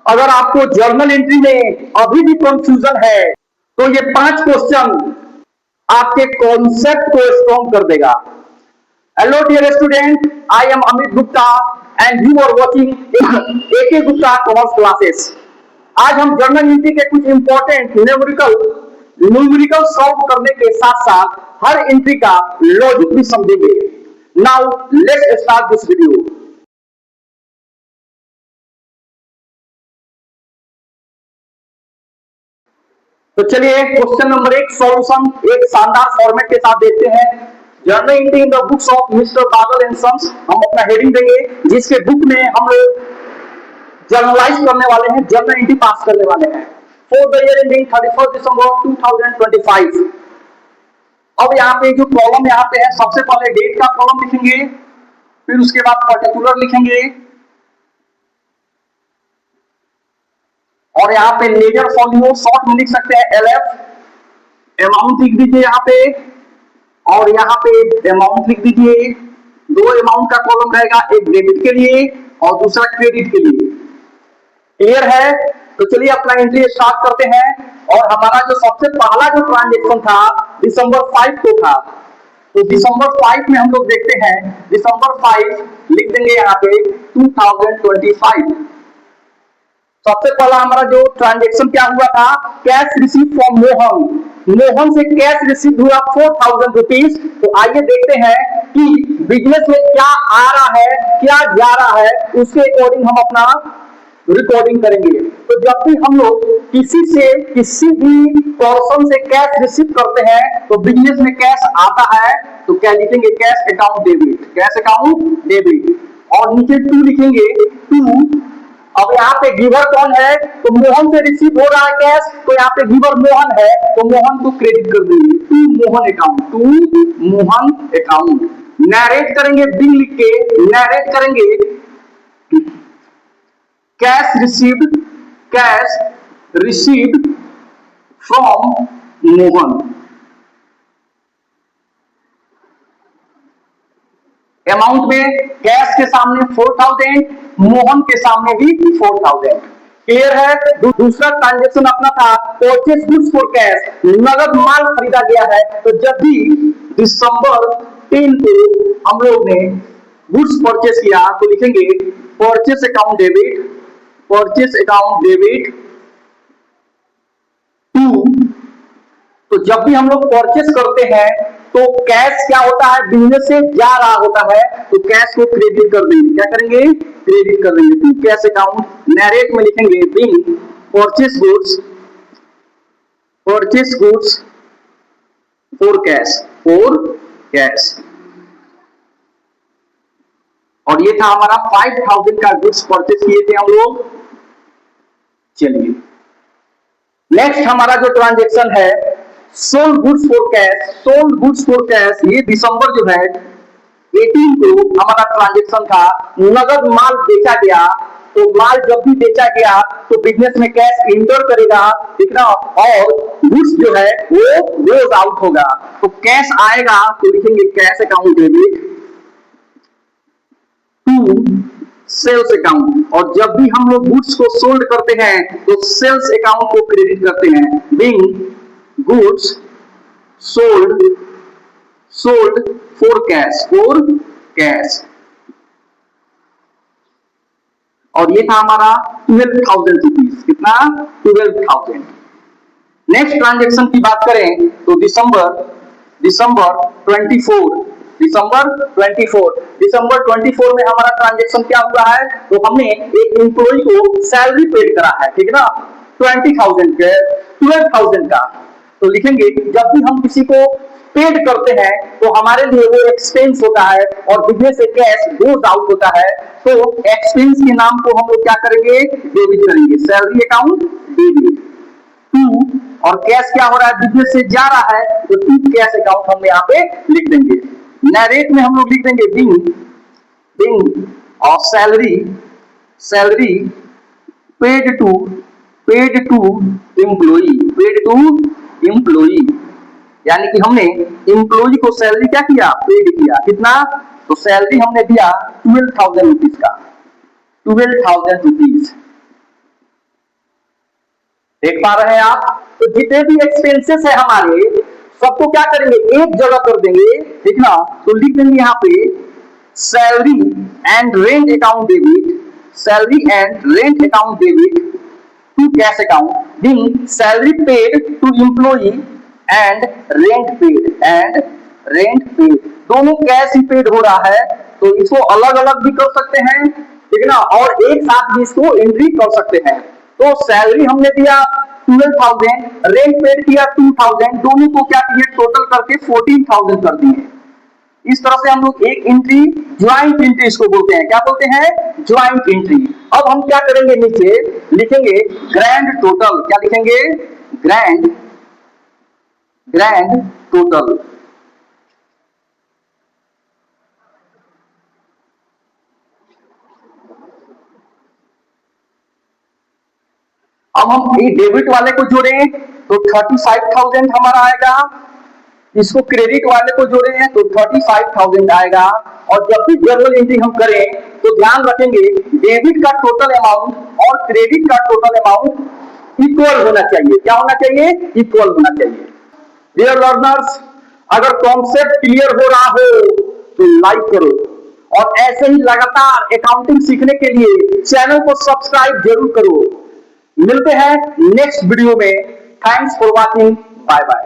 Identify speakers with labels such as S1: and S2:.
S1: अगर आपको journal entry में अभी भी कंफ्यूजन है तो ये 5 क्वेश्चन आपके कॉन्सेप्ट को स्ट्रॉन्ग कर देगा। Hello dear student, I am Amit Gupta and you are watching AK Gupta commerce classes. आज हम जर्नल एंट्री के कुछ इंपॉर्टेंट न्यूमेरिकल सॉल्व करने के साथ साथ हर एंट्री का लॉजिक भी समझेंगे। Now let's start this video. तो चलिए क्वेश्चन नंबर 1 सॉल्यूशन एक शानदार फॉर्मेट के साथ देखते हैं। Journal entry in the books of mister बादल एंड सन्स, हम अपना हेडिंग देंगे जिसके बुक में हम लोग जर्नलाइज करने वाले हैं, जर्नल एंट्री पास करने वाले हैं फॉर द ईयर एंडिंग 31 दिसंबर 2025। अब यहाँ पे जो कॉलम यहाँ पे है, सबसे पहले डेट का कॉलम लिखेंगे, फिर उसके बाद पर्टिकुलर लिखेंगे और यहाँ पे लेजर फॉलियो शॉर्ट में लिख सकते हैं LF। अमाउंट लिख दीजिए यहाँ पे और यहाँ पे अमाउंट लिख दीजिए। 2 अमाउंट का कॉलम रहेगा, एक डेबिट के लिए और दूसरा क्रेडिट के लिए। क्लियर है? तो चलिए अपना एंट्री स्टार्ट करते हैं। और हमारा जो सबसे पहला जो ट्रांजेक्शन था दिसंबर 5 को था, तो दिसंबर 5 में हम लोग देखते हैं। दिसंबर 5 लिख देंगे यहाँ पे 2025। सबसे पहला हमारा जो ट्रांजेक्शन क्या हुआ था, cash receive from Mohan. Mohan से कैश रिसीव हुआ 4000 रुपीज। तो आइए देखते हैं कि बिजनेस में क्या आ रहा है, क्या जा रहा है, उसके अकॉर्डिंग हम अपना रिकॉर्डिंग करेंगे। तो जब भी हम लोग किसी से किसी भी पर्सन से कैश रिसीव करते हैं तो बिजनेस में कैश आता है, तो क्या लिखेंगे, cash account debit, cash account debit. और नीचे 2 लिखेंगे 2। अब यहाँ पे गिवर कौन है, तो मोहन से रिसीव हो रहा है कैश, तो यहाँ पे गिवर मोहन है, तो मोहन को क्रेडिट कर देंगे to Mohan account, to Mohan account. Narrate करेंगे बिल लिख के, नरेट करेंगे cash received from Mohan. Amount में कैश के सामने 4000, मोहन के सामने भी 4000। क्लियर है? दूसरा ट्रांजेक्शन अपना था परचेज गुड्स फॉर कैश, नगद माल खरीदा गया है। तो जब भी दिसंबर 3 को हम लोग ने गुड्स परचेज किया तो लिखेंगे purchase account debit, purchase account debit 2। तो जब भी हम लोग परचेज करते हैं तो कैश क्या होता है, बिजनेस से जा रहा होता है, तो कैश को क्रेडिट कर देंगे। क्या करेंगे, क्रेडिट कर देंगे टू कैश अकाउंट। नरेट में लिखेंगे bill purchase goods for cash. और ये था हमारा 5000 का गुड्स परचेज किए थे हम लोग। चलिए नेक्स्ट हमारा जो ट्रांजेक्शन है sold goods for cash, sold goods for cash. ये दिसंबर जो है 18 को हमारा ट्रांजेक्शन था, नगद माल बेचा गया। तो माल जब भी बेचा गया तो बिजनेस में कैश इंटर करेगा, ठीक ना, और गुड्स जो है वो गोज आउट होगा। तो कैश आएगा तो लिखेंगे cash account debit to sales account. और जब भी हम लोग गुड्स को सोल्ड करते हैं तो सेल्स अकाउंट को क्रेडिट करते हैं, being goods sold for cash. और ये था हमारा 12,000 रुपीज। कितना, 12,000। नेक्स्ट ट्रांजेक्शन की बात करें तो दिसंबर 24 में हमारा ट्रांजेक्शन क्या हुआ है, तो हमने एक एम्प्लॉय को सैलरी पेड करा है, ठीक है ना, 20,000 के 12,000 का। तो लिखेंगे जब भी हम किसी को पेड करते हैं तो हमारे लिए वो एक्सपेंस होता है और बिजनेस से कैश गोज आउट होता है। तो एक्सपेंस के नाम को हम लोग क्या करेंगे, डेबिट करेंगे, सैलरी अकाउंट डेबिट टू। और कैश क्या हो रहा है, बिजनेस से जा रहा है, तो टू कैश अकाउंट हम यहाँ पे लिख देंगे। नरेट में हम लोग लिख देंगे बिंग और सैलरी पेड टू एम्प्लॉई, यानी कि हमने एम्प्लॉय को सैलरी क्या किया, पेड किया। कितना, तो सैलरी हमने दिया 12,000 रुपीज का, 12,000 रुपीज। देख पा रहे हैं आप। तो जितने भी एक्सपेंसेस है हमारे सबको क्या करेंगे, एक जगह कर देंगे, ठीक ना। तो लिख देंगे यहाँ पे salary and rent account debit, salary and rent account debit to cash account, being salary paid to employee and rent paid दोनों कैश ही पेड हो रहा है। तो इसको अलग अलग भी कर सकते हैं, ठीक है ना, और एक साथ भी इसको एंट्री कर सकते हैं। तो सैलरी हमने दिया 12,000, रेंट पेड किया 2,000, दोनों को क्या किया टोटल करके 14,000 कर दिए। इस तरह से हम लोग एक एंट्री, ज्वाइंट एंट्री इसको बोलते हैं, क्या बोलते हैं, ज्वाइंट एंट्री। अब हम क्या करेंगे, नीचे लिखेंगे ग्रैंड टोटल, क्या लिखेंगे, ग्रैंड टोटल। अब हम ये डेबिट वाले को जोड़ें तो 35,000 हमारा आएगा, इसको क्रेडिट वाले को जोड़े हैं तो 35,000 आएगा। और जब भी जर्नल एंट्री हम करें तो ध्यान रखेंगे डेबिट का टोटल अमाउंट और क्रेडिट का टोटल अमाउंट इक्वल होना चाहिए। क्या होना चाहिए, इक्वल होना चाहिए। डियर लर्नर्स, अगर कॉन्सेप्ट क्लियर हो रहा हो तो लाइक करो, और ऐसे ही लगातार अकाउंटिंग सीखने के लिए चैनल को सब्सक्राइब जरूर करो। मिलते हैं नेक्स्ट वीडियो में। Thanks for watching, bye bye.